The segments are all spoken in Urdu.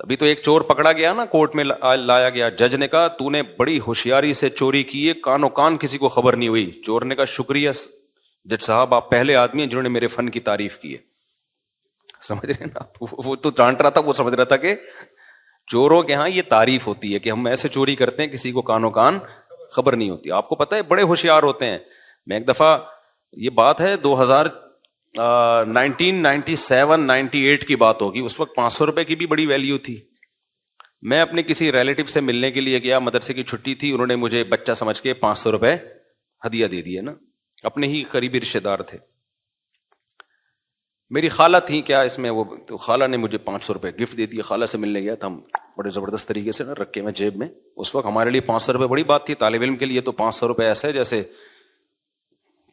ابھی تو ایک چور پکڑا گیا نا, کورٹ میں لایا گیا, جج نے کہا تو نے بڑی ہوشیاری سے چوری کی ہے, کانوں کان کسی کو خبر نہیں ہوئی. چور نے کہا شکریہ جج صاحب, آپ پہلے آدمی ہیں جنہوں نے میرے فن کی تعریف کی ہے. سمجھ رہے نا, وہ تو ڈانٹ رہا تھا, وہ سمجھ رہا تھا کہ چوروں کے ہاں یہ تعریف ہوتی ہے کہ ہم ایسے چوری کرتے ہیں کسی کو کانوں کان خبر نہیں ہوتی. آپ کو پتا ہے بڑے ہوشیار ہوتے ہیں. میں ایک دفعہ, یہ بات ہے 1997-98 کی بات ہوگی, اس وقت 500 روپے کی بھی بڑی ویلیو تھی. میں اپنے کسی ریلیٹو سے ملنے کے لیے گیا, مدرسے کی چھٹی تھی, انہوں نے مجھے بچہ سمجھ کے 500 روپے ہدیہ دے دیے نا, اپنے ہی قریبی رشتے دار تھے. میری خالہ تھی کیا اس میں, وہ تو خالہ نے مجھے 500 روپے گفٹ دے دیے. خالہ سے ملنے گیا تھا, ہم بڑے زبردست طریقے سے نا رکھے میں جیب میں. اس وقت ہمارے لیے 500 روپے بڑی بات تھی, طالب علم کے لیے تو 500 روپے ایسے جیسے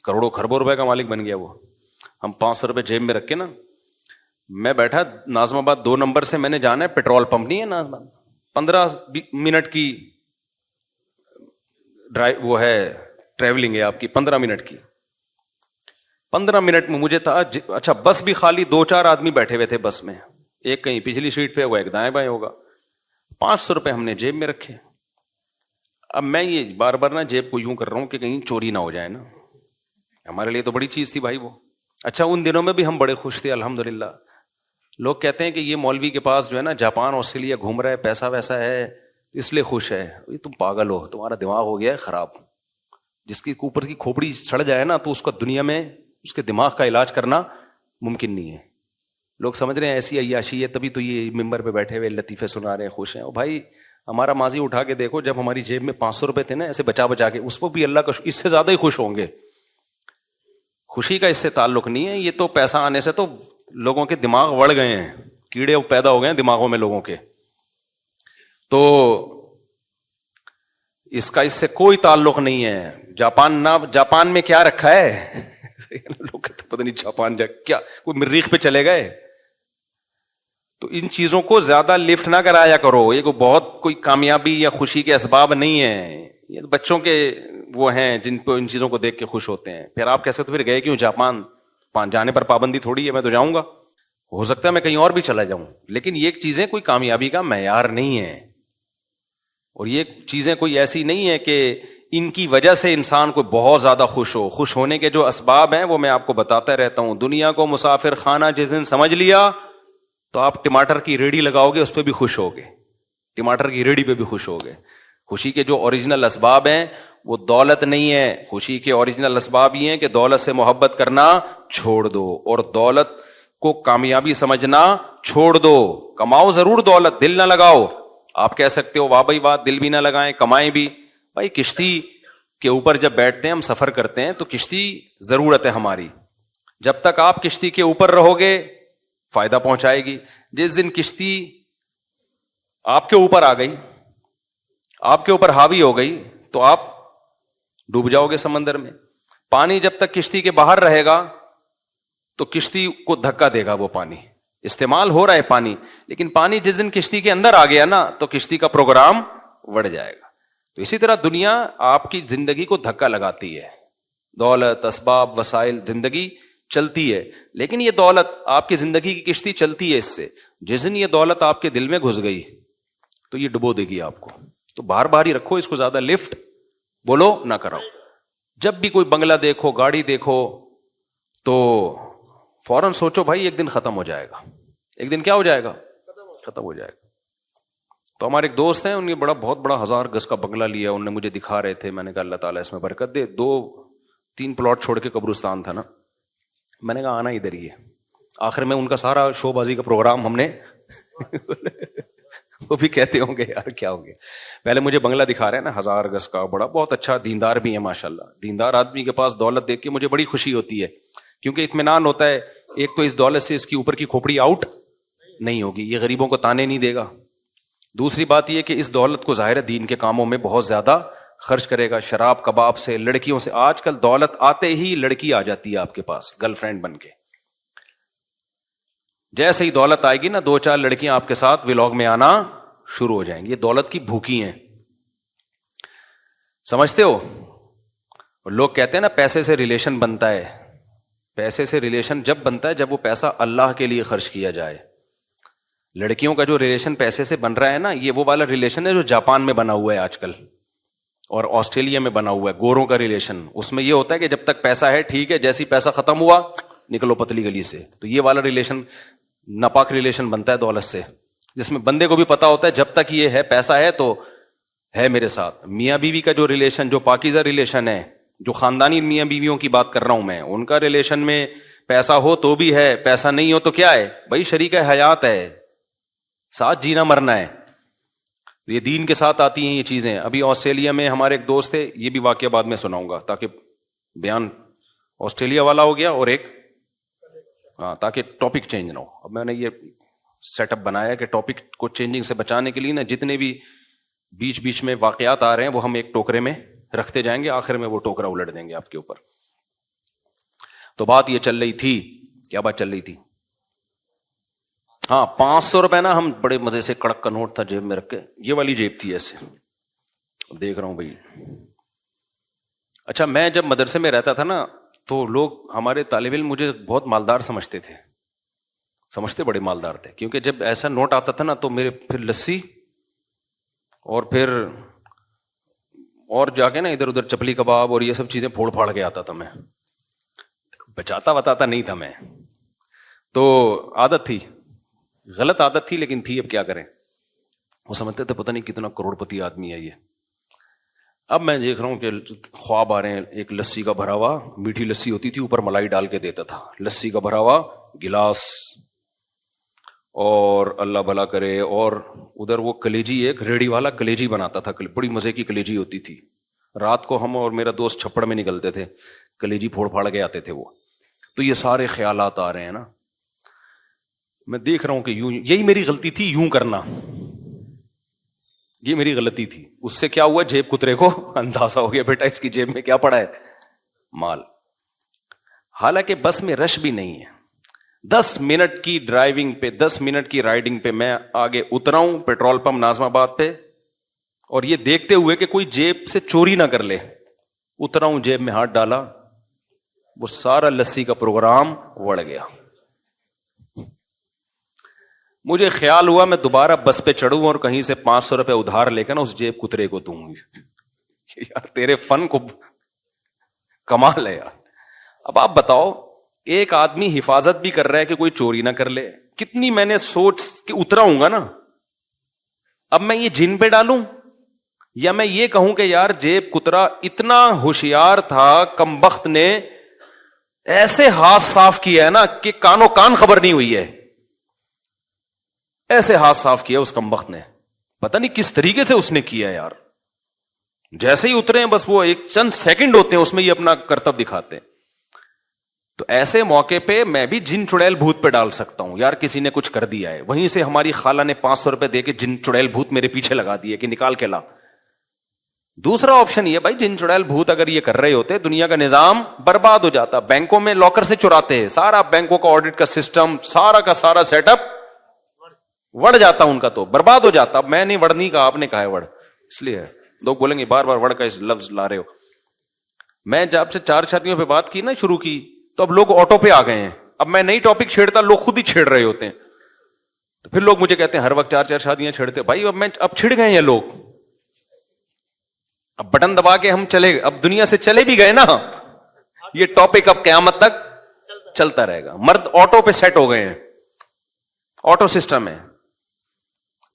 کروڑوں خربوں روپے کا مالک بن گیا وہ. ہم 500 روپے جیب میں رکھے نا, میں بیٹھا ناظم آباد 2 نمبر سے, میں نے جانا ہے پیٹرول پمپ نہیں ہے ناظم آباد, 15 منٹ کی ڈرائیو وہ ہے ٹریولنگ ہے آپ کی, 15 منٹ کی. 15 منٹ میں مجھے تھا اچھا بس بھی خالی 2-4 آدمی بیٹھے ہوئے تھے بس میں, ایک کہیں پچھلی سیٹ پہ ہوگا, ایک دائیں بائیں ہوگا. 500 روپے ہم نے جیب میں رکھے. اب میں یہ بار بار نا جیب کو یوں کر رہا ہوں کہ کہیں چوری نہ ہو جائے نا, ہمارے لیے تو بڑی چیز تھی بھائی وہ. اچھا ان دنوں میں بھی ہم بڑے خوش تھے الحمدللہ. لوگ کہتے ہیں کہ یہ مولوی کے پاس جو ہے نا جاپان آسٹریلیا گھوم رہا ہے, پیسہ ویسا ہے اس لیے خوش ہے. تم پاگل ہو, تمہارا دماغ ہو گیا ہے خراب. جس کے اوپر کی کھوپڑی سڑ جائے نا تو اس کا دنیا میں اس کے دماغ کا علاج کرنا ممکن نہیں ہے. لوگ سمجھ رہے ہیں ایسی عیاشی ہے تبھی تو یہ ممبر پہ بیٹھے ہوئے لطیفے سنا رہے ہیں, خوش ہیں. بھائی ہمارا ماضی اٹھا کے دیکھو, جب ہماری جیب میں 500 روپے تھے نا ایسے بچا بچا کے, اس کو بھی اللہ کا اس سے زیادہ ہی خوش ہوں گے. خوشی کا اس سے تعلق نہیں ہے, یہ تو پیسہ آنے سے تو لوگوں کے دماغ وڑ گئے ہیں, کیڑے پیدا ہو گئے ہیں دماغوں میں لوگوں کے. تو اس کا اس سے کوئی تعلق نہیں ہے. جاپان میں کیا رکھا ہے لوگ پتہ نہیں جاپان کیا کوئی مریخ پہ چلے گئے. تو ان چیزوں کو زیادہ لفٹ نہ کرایا کرو, یہ بہت کوئی کامیابی یا خوشی کے اسباب نہیں ہے. یہ بچوں کے وہ ہیں جن پہ ان چیزوں کو دیکھ کے خوش ہوتے ہیں. پھر آپ کیسے تو پھر گئے کیوں جاپان, جانے پر پابندی تھوڑی ہے, میں تو جاؤں گا, ہو سکتا ہے میں کہیں اور بھی چلا جاؤں, لیکن یہ چیزیں کوئی کامیابی کا معیار نہیں ہے. اور یہ چیزیں کوئی ایسی نہیں ہے کہ ان کی وجہ سے انسان کو بہت زیادہ خوش ہو. خوش ہونے کے جو اسباب ہیں وہ میں آپ کو بتاتا رہتا ہوں. دنیا کو مسافر خانہ جس دن سمجھ لیا تو آپ ٹماٹر کی ریڑھی لگاؤ گے اس پہ بھی خوش ہوگے, ٹماٹر کی ریڑھی پہ بھی خوش ہوگے. خوشی کے جو اوریجنل اسباب ہیں وہ دولت نہیں ہے. خوشی کے اوریجنل اسباب یہ ہیں کہ دولت سے محبت کرنا چھوڑ دو اور دولت کو کامیابی سمجھنا چھوڑ دو. کماؤ ضرور دولت, دل نہ لگاؤ. آپ کہہ سکتے ہو واہ بھائی بات, دل بھی نہ لگائیں کمائیں بھی. بھائی کشتی کے اوپر جب بیٹھتے ہیں ہم سفر کرتے ہیں تو کشتی ضرورت ہے ہماری. جب تک آپ کشتی کے اوپر رہو گے فائدہ پہنچائے گی. جس دن کشتی آپ کے اوپر آ گئی, آپ کے اوپر حاوی ہو گئی تو آپ ڈوب جاؤ گے سمندر میں. پانی جب تک کشتی کے باہر رہے گا تو کشتی کو دھکا دے گا. وہ پانی استعمال ہو رہا ہے پانی, لیکن پانی جس دن کشتی کے اندر آ گیا نا تو کشتی کا پروگرام بڑھ جائے گا. تو اسی طرح دنیا آپ کی زندگی کو دھکا لگاتی ہے. دولت, اسباب, وسائل, زندگی چلتی ہے, لیکن یہ دولت آپ کی زندگی کی کشتی چلتی ہے اس سے. جس دن یہ دولت آپ کے دل میں گھس گئی تو یہ ڈبو دے گی آپ کو. تو بار بار ہی رکھو اس کو, زیادہ لفٹ بولو نہ کراؤ. جب بھی کوئی بنگلہ دیکھو, گاڑی دیکھو تو فوراً سوچو بھائی ایک دن ختم ہو جائے گا. ایک دن کیا ہو جائے گا, ختم ہو جائے گا. تو ہمارے ایک دوست ہیں, ان نے بہت بڑا 1000 گز کا بنگلہ لیا, انہوں نے مجھے دکھا رہے تھے. میں نے کہا اللہ تعالیٰ اس میں برکت دے. 2-3 پلاٹ چھوڑ کے قبرستان تھا نا, میں نے کہا آنا ادھر ہی ہے. آخر میں ان کا سارا شو بازی کا پروگرام ہم نے وہ بھی کہتے ہوں گے یار کیا ہو گیا. پہلے مجھے بنگلہ دکھا رہے ہیں نا 1000 گز کا, بڑا بہت اچھا, دیندار بھی ہے ماشاءاللہ. دیندار آدمی کے پاس دولت دیکھ کے مجھے بڑی خوشی ہوتی ہے, کیونکہ اطمینان ہوتا ہے. ایک تو اس دولت سے اس کی اوپر کی کھوپڑی آؤٹ نہیں ہوگی, یہ غریبوں کو تانے نہیں دے گا. دوسری بات یہ کہ اس دولت کو ظاہر دین کے کاموں میں بہت زیادہ خرچ کرے گا. شراب کباب سے, لڑکیوں سے. آج کل دولت آتے ہی لڑکی آ جاتی ہے آپ کے پاس گرل فرینڈ بن کے. جیسے ہی دولت آئے گی نا 2-4 لڑکیاں آپ کے ساتھ ولاگ میں آنا شروع ہو جائیں گی. یہ دولت کی بھوکی ہیں, سمجھتے ہو. لوگ کہتے ہیں نا پیسے سے ریلیشن بنتا ہے. پیسے سے ریلیشن جب بنتا ہے جب وہ پیسہ اللہ کے لیے خرچ کیا جائے. لڑکیوں کا جو ریلیشن پیسے سے بن رہا ہے نا, یہ وہ والا ریلیشن ہے جو جاپان میں بنا ہوا ہے آج کل, اور آسٹریلیا میں بنا ہوا ہے, گوروں کا ریلیشن. اس میں یہ ہوتا ہے کہ جب تک پیسہ ہے ٹھیک ہے, جیسی پیسہ ختم ہوا نکلو پتلی گلی سے. تو یہ والا ریلیشن ناپاک ریلیشن بنتا ہے دولت سے, جس میں بندے کو بھی پتا ہوتا ہے جب تک یہ ہے پیسہ ہے تو ہے میرے ساتھ. میاں بیوی کا جو ریلیشن, جو پاکیزہ ریلیشن ہے, جو خاندانی میاں بیویوں کی بات کر رہا ہوں میں, ان کا ریلیشن میں پیسہ ہو تو بھی ہے, پیسہ نہیں ہو تو کیا ہے بھائی, شریک حیات ہے, ساتھ جینا مرنا ہے. یہ دین کے ساتھ آتی ہیں یہ چیزیں. ابھی آسٹریلیا میں ہمارے ایک دوست تھے, یہ بھی واقعہ بعد میں سناؤں گا تاکہ بیان آسٹریلیا والا ہو گیا, اور ایک تاکہ ٹاپک چینج نہ ہو. اب میں نے یہ سیٹ اپ بنایا کہ ٹاپک کو چینجنگ سے بچانے کے لیے نا, جتنے بھی بیچ بیچ میں واقعات آ رہے ہیں وہ ہم ایک ٹوکرے میں رکھتے جائیں گے, آخر میں وہ ٹوکرا الٹ دیں گے آپ کے اوپر. تو بات یہ چل رہی تھی, کیا بات چل رہی تھی؟ ہاں 500 روپے نا, ہم بڑے مزے سے کڑک کا نوٹ تھا جیب میں رکھ کے, یہ والی جیب تھی ایسے, دیکھ رہا ہوں بھائی. اچھا میں جب مدرسے میں رہتا تھا نا تو لوگ ہمارے طالب علم مجھے بہت مالدار سمجھتے تھے, سمجھتے بڑے مالدار تھے, کیونکہ جب ایسا نوٹ آتا تھا نا تو میرے پھر لسی اور پھر اور جا کے نا ادھر ادھر چپلی کباب اور یہ سب چیزیں پھوڑ پھاڑ کے آتا تھا. میں بچاتا بتاتا نہیں تھا میں, تو عادت تھی, غلط عادت تھی لیکن تھی, اب کیا کریں. وہ سمجھتے تھے پتہ نہیں کتنا کروڑ پتی آدمی ہے یہ. اب میں دیکھ رہا ہوں کہ خواب آ رہے ہیں, ایک لسی کا بھرا ہوا, میٹھی لسی ہوتی تھی, اوپر ملائی ڈال کے دیتا تھا, لسی کا بھرا ہوا گلاس, اور اللہ بھلا کرے, اور ادھر وہ کلیجی, ایک ریڑھی والا کلیجی بناتا تھا, بڑی مزے کی کلیجی ہوتی تھی. رات کو ہم اور میرا دوست چھپڑ میں نکلتے تھے, کلیجی پھوڑ پھاڑ کے آتے تھے وہ. تو یہ سارے خیالات آ رہے ہیں نا, میں دیکھ رہا ہوں کہ یوں, یہی میری غلطی تھی, یوں کرنا, یہ میری غلطی تھی. اس سے کیا ہوا, جیب کترے کو اندازہ ہو گیا بیٹا اس کی جیب میں کیا پڑا ہے, مال. حالانکہ بس میں رش بھی نہیں ہے, 10 منٹ کی ڈرائیونگ پہ, 10 منٹ کی رائڈنگ پہ میں آگے اترا ہوں پیٹرول پمپ ناظم آباد پہ, اور یہ دیکھتے ہوئے کہ کوئی جیب سے چوری نہ کر لے, اترا ہوں, جیب میں ہاتھ ڈالا, وہ سارا لسی کا پروگرام وڑ گیا. مجھے خیال ہوا میں دوبارہ بس پہ چڑھوں اور کہیں سے 500 روپے ادھار لے کر نا اس جیب کترے کو دوں. یار تیرے فن کو کمال ہے یار. اب آپ بتاؤ, ایک آدمی حفاظت بھی کر رہا ہے کہ کوئی چوری نہ کر لے, کتنی میں نے سوچ کے اترا ہوں گا نا. اب میں یہ جن پہ ڈالوں یا میں یہ کہوں کہ یار جیب کترا اتنا ہوشیار تھا, کمبخت نے ایسے ہاتھ صاف کیا ہے نا کہ کانوں کان خبر نہیں ہوئی ہے, ایسے ہاتھ صاف کیا اس کمبخت نے, پتہ نہیں کس طریقے سے اس نے کیا یار. جیسے ہی اترے ہیں بس وہ ایک چند سیکنڈ ہوتے ہیں اس میں یہ اپنا کرتب دکھاتے ہیں. تو ایسے موقع پہ میں بھی جن چڑیل بھوت پہ ڈال سکتا ہوں, یار کسی نے کچھ کر دیا ہے, وہیں سے ہماری خالہ نے 500 روپے دے کے جن چڑیل بھوت میرے پیچھے لگا دیے کہ نکال کے لا. دوسرا آپشن یہ, بھائی جن چڑیل بھوت اگر یہ کر رہے ہوتے دنیا کا نظام برباد ہو جاتا. بینکوں میں لاکر سے چراتے ہیں, سارا بینکوں کا آڈٹ کا سسٹم, سارا کا سارا سیٹ اپ وڑ جاتا, ان کا تو برباد ہو جاتا. اب میں نہیں وڑنی کا, آپ نے کہا ہے وڑ, اس لیے لوگ بولیں گے بار بار وڑ کا اس لفظ لا رہے ہو. میں جب سے 4 شادیوں پہ بات کی نا شروع کی تو اب لوگ آٹو پہ آ گئے ہیں. اب میں نئی ٹاپک چھیڑتا, لوگ خود ہی چھیڑ رہے ہوتے ہیں. تو پھر لوگ مجھے کہتے ہیں ہر وقت 4 شادیاں چھیڑتے. بھائی اب چھڑ گئے ہیں لوگ, اب بٹن دبا کے ہم چلے, اب دنیا سے چلے بھی گئے نا, یہ ٹاپک اب قیامت تک چلتا رہے گا. مرد آٹو پہ سیٹ ہو گئے ہیں, آٹو سسٹم ہے.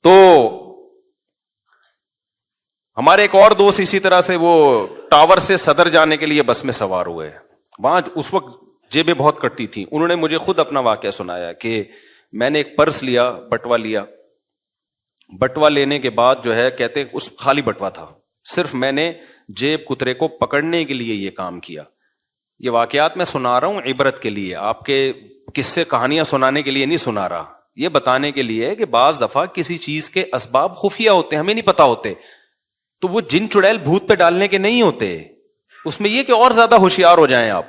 تو ہمارے ایک اور دوست اسی طرح سے وہ ٹاور سے صدر جانے کے لیے بس میں سوار ہوئے. وہاں اس وقت جیبیں بہت کٹتی تھیں. انہوں نے مجھے خود اپنا واقعہ سنایا کہ میں نے ایک پرس لیا, بٹوا لیا. بٹوا لینے کے بعد جو ہے کہتے اس خالی بٹوا تھا, صرف میں نے جیب کترے کو پکڑنے کے لیے یہ کام کیا. یہ واقعات میں سنا رہا ہوں عبرت کے لیے, آپ کے قصے کہانیاں سنانے کے لیے نہیں سنا رہا. یہ بتانے کے لیے کہ بعض دفعہ کسی چیز کے اسباب خفیہ ہوتے ہیں, ہمیں نہیں پتا ہوتے, تو وہ جن چڑیل بھوت پہ ڈالنے کے نہیں ہوتے. اس میں یہ کہ اور زیادہ ہوشیار ہو جائیں آپ.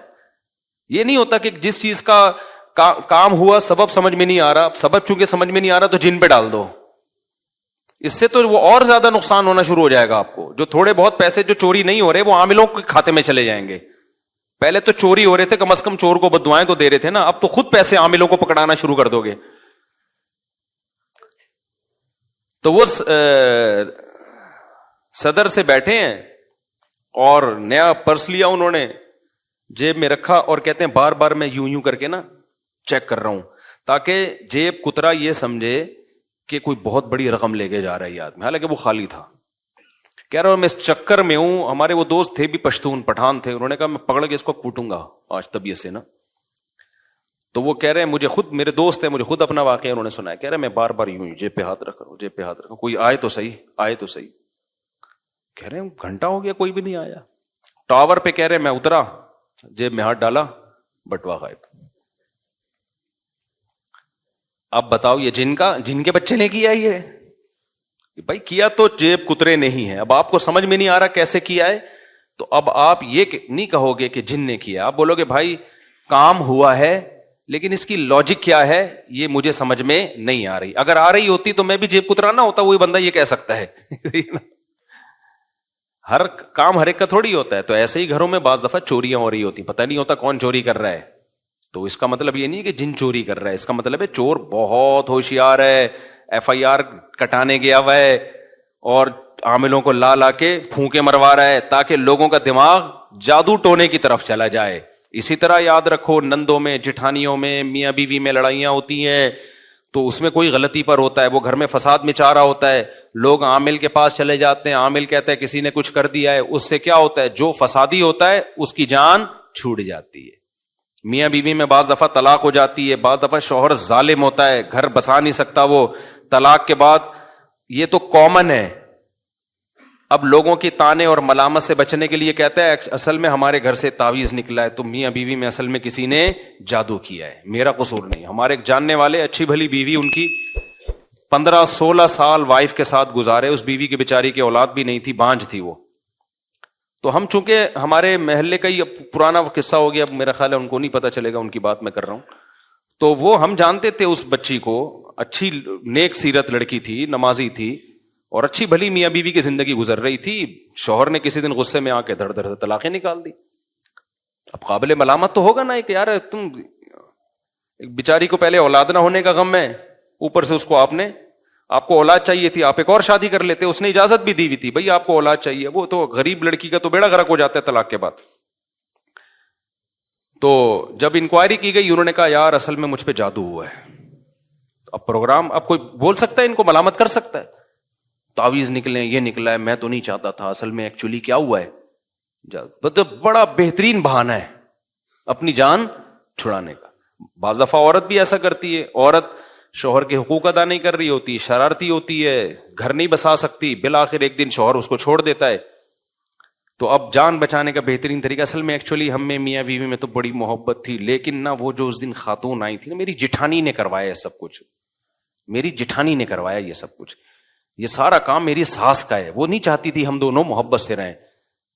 یہ نہیں ہوتا کہ جس چیز کا کام ہوا سبب سمجھ میں نہیں آ رہا, سبب چونکہ سمجھ میں نہیں آ رہا تو جن پہ ڈال دو. اس سے تو وہ اور زیادہ نقصان ہونا شروع ہو جائے گا آپ کو. جو تھوڑے بہت پیسے جو چوری نہیں ہو رہے وہ عاملوں کے کھاتے میں چلے جائیں گے. پہلے تو چوری ہو رہے تھے, کم از کم چور کو بددعائیں تو دے رہے تھے نا, اب تو خود پیسے عاملوں کو پکڑانا شروع کر دو گے. تو وہ صدر سے بیٹھے ہیں اور نیا پرس لیا انہوں نے, جیب میں رکھا اور کہتے ہیں بار بار میں یوں کر کے نا چیک کر رہا ہوں تاکہ جیب کترا یہ سمجھے کہ کوئی بہت بڑی رقم لے کے جا رہا ہے یہ آدمی, حالانکہ وہ خالی تھا. کہہ رہا ہوں میں اس چکر میں ہوں. ہمارے وہ دوست تھے بھی پشتون پٹھان تھے, انہوں نے کہا میں پکڑ کے اس کو کوٹوں گا آج طبیعت سے نا. تو وہ کہہ رہے ہیں مجھے خود, میرے دوست ہیں, مجھے خود اپنا واقعہ انہوں نے سنا ہے. کہہ رہے میں بار بار یوں جیب پہ ہاتھ رکھ رہا ہوں, جیب پہ ہاتھ رکھ رہا ہوں, کوئی آئے تو صحیح, آئے تو صحیح. کہہ رہے ہیں گھنٹہ ہو گیا کوئی بھی نہیں آیا. ٹاور پہ کہہ رہے میں اترا, جیب میں ہاتھ ڈالا, بٹوا غائب. اب بتاؤ یہ جن کے بچے نے کیا یہ بھائی, کیا تو جیب کترے نہیں ہے. اب آپ کو سمجھ میں نہیں آ رہا کیسے کیا ہے, تو اب آپ یہ نہیں کہو گے کہ جن نے کیا, آپ بولو گے بھائی کام ہوا ہے لیکن اس کی لاجک کیا ہے یہ مجھے سمجھ میں نہیں آ رہی. اگر آ رہی ہوتی تو میں بھی جیب کترانا ہوتا, وہی بندہ یہ کہہ سکتا ہے. ہر کام ہر ایک کا تھوڑی ہوتا ہے. تو ایسے ہی گھروں میں بعض دفعہ چوریاں ہو رہی ہوتی, پتہ نہیں ہوتا کون چوری کر رہا ہے. تو اس کا مطلب یہ نہیں کہ جن چوری کر رہا ہے, اس کا مطلب ہے چور بہت ہوشیار ہے, FIR کٹانے گیا ہوا ہے اور عاملوں کو لا کے پھونکے مروا رہا ہے تاکہ لوگوں کا دماغ جادو ٹونے کی طرف چلا جائے. اسی طرح یاد رکھو نندوں میں, جٹھانیوں میں, میاں بیوی میں لڑائیاں ہوتی ہیں تو اس میں کوئی غلطی پر ہوتا ہے, وہ گھر میں فساد مچا رہا ہوتا ہے, لوگ عامل کے پاس چلے جاتے ہیں, عامل کہتا ہے کسی نے کچھ کر دیا ہے, اس سے کیا ہوتا ہے جو فسادی ہوتا ہے اس کی جان چھوٹ جاتی ہے. میاں بیوی میں بعض دفعہ طلاق ہو جاتی ہے, بعض دفعہ شوہر ظالم ہوتا ہے, گھر بسا نہیں سکتا وہ طلاق کے بعد, یہ تو کامن ہے. اب لوگوں کی تانے اور ملامت سے بچنے کے لیے کہتا ہے اصل میں ہمارے گھر سے تعویذ نکلا ہے, تو میاں بیوی میں اصل میں کسی نے جادو کیا ہے, میرا قصور نہیں. ہمارے ایک جاننے والے اچھی بھلی بیوی, ان کی 15-16 سال وائف کے ساتھ گزارے, اس بیوی کی بیچاری کی اولاد بھی نہیں تھی, بانجھ تھی وہ. تو ہم چونکہ ہمارے محلے کا ہی پرانا قصہ ہو گیا, اب میرا خیال ہے ان کو نہیں پتا چلے گا, ان کی بات میں کر رہا ہوں. تو وہ ہم جانتے تھے اس بچی کو, اچھی نیک سیرت لڑکی تھی, نمازی تھی اور اچھی بھلی میاں بیوی کی زندگی گزر رہی تھی. شوہر نے کسی دن غصے میں آ کے دھڑ دھڑ طلاقیں نکال دی. اب قابل ملامت تو ہوگا نا کہ یار تم ایک بیچاری کو پہلے اولاد نہ ہونے کا غم ہے, اوپر سے اس کو آپ کو اولاد چاہیے تھی, آپ ایک اور شادی کر لیتے, اس نے اجازت بھی دی ہوئی تھی بھائی آپ کو اولاد چاہیے. وہ تو غریب لڑکی کا تو بیڑا غرق ہو جاتا ہے طلاق کے بعد. تو جب انکوائری کی گئی انہوں نے کہا یار اصل میں مجھ پہ جادو ہوا ہے. اب پروگرام, اب کوئی بول سکتا ہے ان کو ملامت کر سکتا ہے, تعویذ نکلے, یہ نکلا ہے, میں تو نہیں چاہتا تھا, اصل میں ایکچولی کیا ہوا ہے جادو. بڑا بہترین بہانہ ہے اپنی جان چھڑانے کا. بعض دفعہ عورت بھی ایسا کرتی ہے, عورت شوہر کے حقوق ادا نہیں کر رہی ہوتی, شرارتی ہوتی ہے, گھر نہیں بسا سکتی, بالآخر ایک دن شوہر اس کو چھوڑ دیتا ہے. تو اب جان بچانے کا بہترین طریقہ, اصل میں ایکچولی ہم میں میاں بیوی میں تو بڑی محبت تھی, لیکن نہ وہ جو اس دن خاتون آئی تھی نا, میری جٹھانی نے کروایا سب کچھ, میری جٹھانی نے کروایا یہ سب کچھ, یہ سارا کام میری ساس کا ہے, وہ نہیں چاہتی تھی ہم دونوں محبت سے رہیں.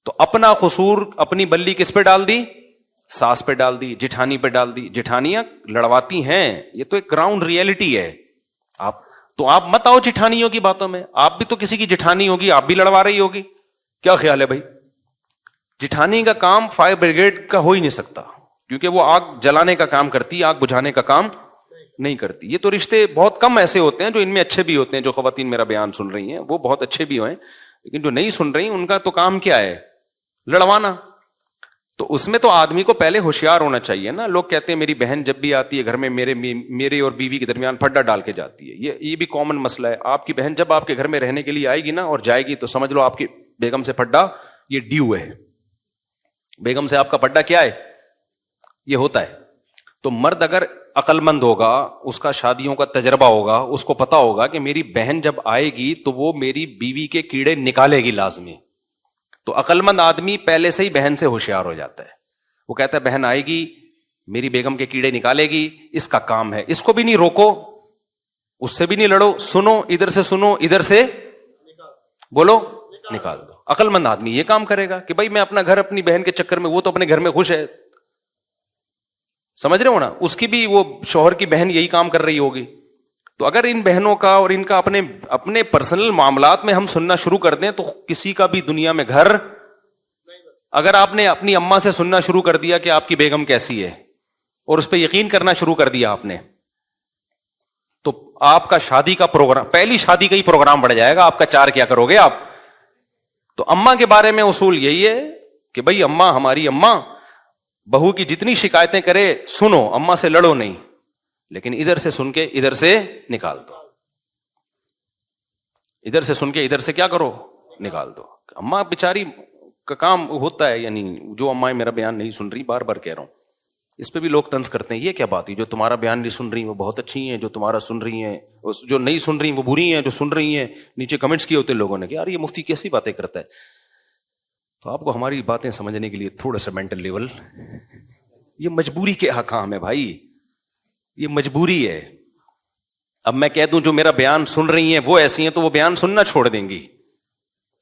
تو اپنا قصور, اپنی بلی کس پہ ڈال دی, ساس پہ ڈال دی, جٹھانی پہ ڈال دی. جٹھانیاں لڑواتی ہیں, یہ تو ایک گراؤنڈ ریئلٹی ہے. آپ مت آؤ جٹھانیوں کی باتوں میں, آپ بھی تو کسی کی جٹھانی ہوگی, آپ بھی لڑوا رہی ہوگی. کیا خیال ہے بھائی؟ جٹھانی کا کام فائر بریگیڈ کا ہو ہی نہیں سکتا, کیونکہ وہ آگ جلانے کا کام کرتی, آگ بجھانے کا کام نہیں کرتی. یہ تو رشتے بہت کم ایسے ہوتے ہیں جو ان میں اچھے بھی ہوتے ہیں. جو خواتین میرا بیان سن رہی ہیں وہ بہت اچھے بھی ہوئے, لیکن جو نہیں سن رہی ان کا تو کام کیا ہے, لڑوانا. تو اس میں تو آدمی کو پہلے ہوشیار ہونا چاہیے نا. لوگ کہتے ہیں میری بہن جب بھی آتی ہے گھر میں میرے اور بیوی کے درمیان پھڈا ڈال کے جاتی ہے. یہ بھی کامن مسئلہ ہے. آپ کی بہن جب آپ کے گھر میں رہنے کے لیے آئے گی نا اور جائے گی, تو سمجھ لو آپ کی بیگم سے پھڈا یہ ڈیو ہے. بیگم سے آپ کا پھڈا کیا ہے, یہ ہوتا ہے. تو مرد اگر عقل مند ہوگا, اس کا شادیوں کا تجربہ ہوگا, اس کو پتا ہوگا کہ میری بہن جب آئے گی تو وہ میری بیوی کے کیڑے نکالے گی لازمی. تو عقل مند آدمی پہلے سے ہی بہن سے ہوشیار ہو جاتا ہے. وہ کہتا ہے بہن آئے گی, میری بیگم کے کیڑے نکالے گی, اس کا کام ہے. اس کو بھی نہیں روکو, اس سے بھی نہیں لڑو, سنو, ادھر سے سنو, ادھر سے بولو, نکال دو. عقل مند آدمی یہ کام کرے گا کہ بھائی میں اپنا گھر اپنی بہن کے چکر میں, وہ تو اپنے گھر میں خوش ہے, سمجھ رہے ہو نا, اس کی بھی وہ شوہر کی بہن یہی کام کر رہی ہوگی. تو اگر ان بہنوں کا اور ان کا اپنے پرسنل معاملات میں ہم سننا شروع کر دیں تو کسی کا بھی دنیا میں گھر. اگر آپ نے اپنی اماں سے سننا شروع کر دیا کہ آپ کی بیگم کیسی ہے اور اس پہ یقین کرنا شروع کر دیا آپ نے, تو آپ کا شادی کا پروگرام، پہلی شادی کا ہی پروگرام بڑھ جائے گا آپ کا، 4 کیا کرو گے آپ. تو اماں کے بارے میں اصول یہی ہے کہ بھائی اماں، ہماری اماں بہو کی جتنی شکایتیں کرے سنو، اماں سے لڑو نہیں، لیکن ادھر سے سن کے ادھر سے نکال دو، ادھر سے سن کے ادھر سے کیا کرو، نکال دو. اماں بیچاری کا کام ہوتا ہے، یعنی جو اماں میرا بیان نہیں سن رہی، بار بار کہہ رہا ہوں، اس پہ بھی لوگ طنز کرتے ہیں، یہ کیا بات ہے، جو تمہارا بیان نہیں سن رہی وہ بہت اچھی ہیں، جو تمہارا سن رہی ہیں، جو نہیں سن رہی وہ بری ہیں، جو سن رہی ہیں. نیچے کمنٹس کیے ہوتے لوگوں نے کہ یار یہ مفتی کیسی باتیں کرتا ہے. تو آپ کو ہماری باتیں سمجھنے کے لیے تھوڑا سا مینٹل لیول، یہ مجبوری کے احکام ہے بھائی، یہ مجبوری ہے. اب میں کہہ دوں جو میرا بیان سن رہی ہیں وہ ایسی ہیں تو وہ بیان سننا چھوڑ دیں گی.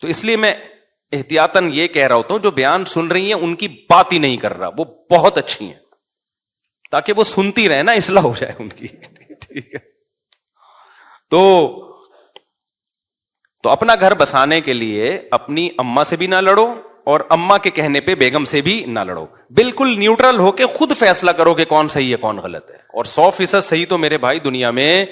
تو اس لیے میں احتیاطاً یہ کہہ رہا ہوتا ہوں جو بیان سن رہی ہیں ان کی بات ہی نہیں کر رہا، وہ بہت اچھی ہیں، تاکہ وہ سنتی رہے نا، اصلاح ہو جائے ان کی. ٹھیک ہے. تو اپنا گھر بسانے کے لیے اپنی اماں سے بھی نہ لڑو اور اماں کے کہنے پہ بیگم سے بھی نہ لڑو، بالکل نیوٹرل ہو کے خود فیصلہ کرو کہ کون صحیح ہے کون غلط ہے. اور 100% صحیح تو میرے بھائی دنیا میں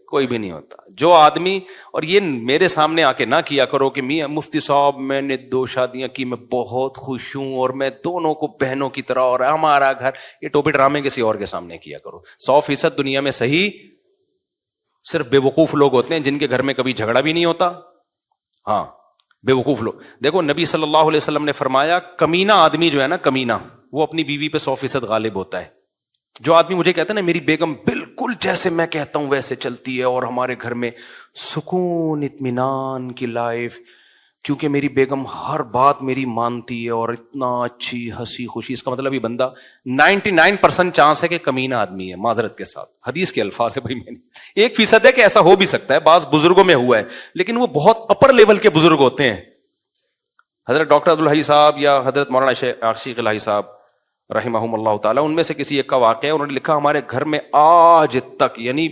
کوئی بھی نہیں ہوتا. جو آدمی، اور یہ میرے سامنے آ کے نہ کیا کرو کہ میاں مفتی صاحب میں نے 2 شادیاں کی، میں بہت خوش ہوں اور میں دونوں کو بہنوں کی طرح، اور ہمارا گھر، یہ ٹوپی ڈرامے کسی اور کے سامنے کیا کرو. 100% دنیا میں صحیح صرف بے وقوف لوگ ہوتے ہیں جن کے گھر میں کبھی جھگڑا بھی نہیں ہوتا. ہاں بے وقوف لوگ. دیکھو نبی صلی اللہ علیہ وسلم نے فرمایا کمینہ آدمی جو ہے نا، کمینہ، وہ اپنی بیوی پہ 100% غالب ہوتا ہے. جو آدمی مجھے کہتا ہے نا میری بیگم بالکل جیسے میں کہتا ہوں ویسے چلتی ہے اور ہمارے گھر میں سکون اطمینان کی لائف، کیونکہ میری بیگم ہر بات میری مانتی ہے اور اتنا اچھی ہنسی خوشی، اس کا مطلب یہ بندہ 99% چانس ہے کہ کمینہ آدمی ہے. معذرت کے ساتھ حدیث کے الفاظ ہے بھائی، میں 1% ہے کہ ایسا ہو بھی سکتا ہے، بعض بزرگوں میں ہوا ہے، لیکن وہ بہت اپر لیول کے بزرگ ہوتے ہیں. حضرت ڈاکٹر عبدالحی صاحب یا حضرت مولانا شیخ عاشق الہی صاحب رحمہم اللہ تعالیٰ، ان میں سے کسی ایک کا واقعہ ہے. انہوں نے لکھا ہمارے گھر میں آج تک، یعنی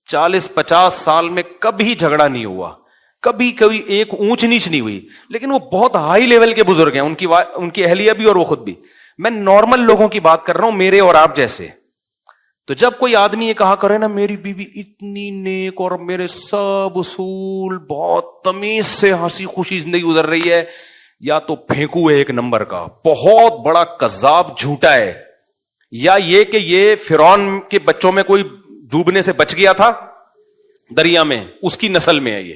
40-50 سال میں کبھی جھگڑا نہیں ہوا، کبھی ایک اونچ نیچ نہیں ہوئی، لیکن وہ بہت ہائی لیول کے بزرگ ہیں، ان کی اہلیہ بھی اور وہ خود بھی. میں نارمل لوگوں کی بات کر رہا ہوں، میرے اور آپ جیسے. تو جب کوئی آدمی یہ کہا کرے نا میری بیوی اتنی نیک اور میرے سب اصول، بہت تمیز سے ہنسی خوشی زندگی گزر رہی ہے، یا تو پھینکو ہے ایک نمبر کا، بہت بڑا کذاب جھوٹا ہے، یا یہ کہ یہ فرعون کے بچوں میں کوئی ڈوبنے سے بچ گیا تھا دریا میں، اس کی نسل میں ہے. یہ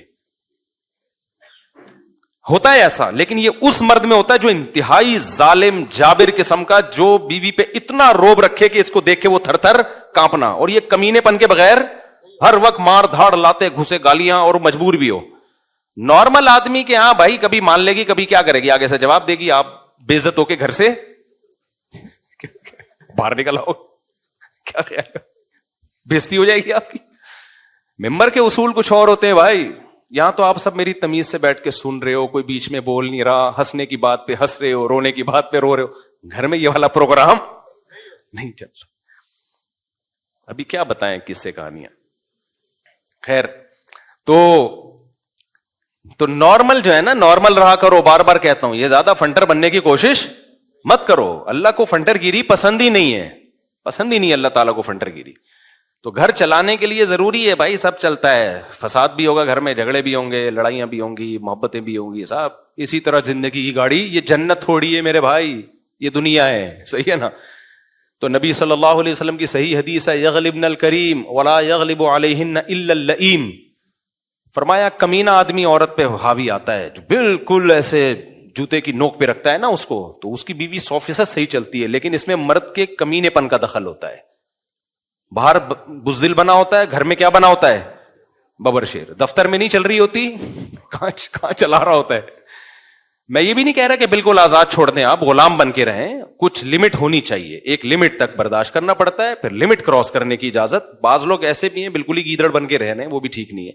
ہوتا ہے ایسا، لیکن یہ اس مرد میں ہوتا ہے جو انتہائی ظالم جابر قسم کا، جو بیوی پہ اتنا روب رکھے کہ اس کو دیکھ کے وہ تھر تھر کانپنا، اور یہ کمینے پن کے بغیر ہر وقت مار دھاڑ لاتے گھسے گالیاں، اور مجبور بھی ہو. نارمل آدمی کے ہاں بھائی کبھی مان لے گی، کبھی کیا کرے گی، آگے سے جواب دے گی، آپ بے عزت ہو کے گھر سے باہر نکل آؤ، کیا خیال ہے، بےزتی ہو جائے گی آپ کی. ممبر کے اصول کچھ اور ہوتے ہیں بھائی. یہاں تو آپ سب میری تمیز سے بیٹھ کے سن رہے ہو، کوئی بیچ میں بول نہیں رہا، ہنسنے کی بات پہ ہنس رہے ہو، رونے کی بات پہ رو رہے ہو. گھر میں یہ والا پروگرام نہیں چل رہا. ابھی کیا بتائیں کس سے کہانیاں. خیر، تو نارمل جو ہے نا، نارمل رہا کرو. بار بار کہتا ہوں، یہ زیادہ فنٹر بننے کی کوشش مت کرو. اللہ کو فنٹر گیری پسند ہی نہیں ہے، پسند ہی نہیں ہے اللہ تعالیٰ کو فنٹر گیری. تو گھر چلانے کے لیے ضروری ہے بھائی، سب چلتا ہے، فساد بھی ہوگا گھر میں، جھگڑے بھی ہوں گے، لڑائیاں بھی ہوں گی، محبتیں بھی ہوں گی، صاحب اسی طرح زندگی کی گاڑی. یہ جنت تھوڑی ہے میرے بھائی، یہ دنیا ہے، صحیح ہے نا. تو نبی صلی اللہ علیہ وسلم کی صحیح حدیث ہے، یغلبن الکریم ولا یغلب علیہن الا اللئیم. فرمایا کمینہ آدمی عورت پہ حاوی آتا ہے جو بالکل ایسے جوتے کی نوک پہ رکھتا ہے نا اس کو، تو اس کی بیوی 100% صحیح چلتی ہے، لیکن اس میں مرد کے کمینے پن کا دخل ہوتا ہے. باہر بزدل بنا ہوتا ہے، گھر میں کیا بنا ہوتا ہے، ببر شیر. دفتر میں نہیں چل رہی ہوتی، کہاں چلا رہا ہوتا ہے. میں یہ بھی نہیں کہہ رہا کہ بالکل آزاد چھوڑ دیں، آپ غلام بن کے رہیں، کچھ لمٹ ہونی چاہیے. ایک لمٹ تک برداشت کرنا پڑتا ہے، پھر لمٹ کراس کرنے کی اجازت. بعض لوگ ایسے بھی ہیں بالکل ہی گیدڑ بن کے رہنے، وہ بھی ٹھیک نہیں ہے.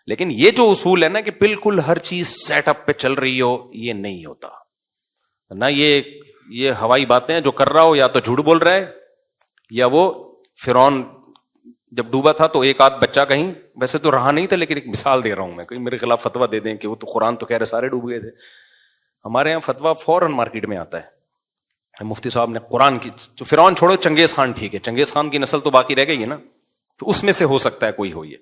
لیکن یہ جو اصول ہے نا کہ بالکل ہر چیز سیٹ اپ پہ چل رہی ہو، یہ نہیں ہوتا نا. یہ ہوائی باتیں جو کر رہا ہو، یا تو جھوٹ بول رہا ہے، یا وہ فرعون جب ڈوبا تھا تو ایک آدھ بچہ کہیں، ویسے تو رہا نہیں تھا لیکن ایک مثال دے رہا ہوں میں، کہیں میرے خلاف فتویٰ دے دیں کہ وہ تو قرآن تو کہہ رہے سارے ڈوب گئے تھے. ہمارے یہاں فتویٰ فوراً مارکیٹ میں آتا ہے، مفتی صاحب نے قرآن کی، تو فرعون چھوڑو، چنگیز خان ٹھیک ہے، چنگیز خان کی نسل تو باقی رہ گئی ہے نا. تو اس میں سے ہو سکتا ہے کوئی ہو یہ.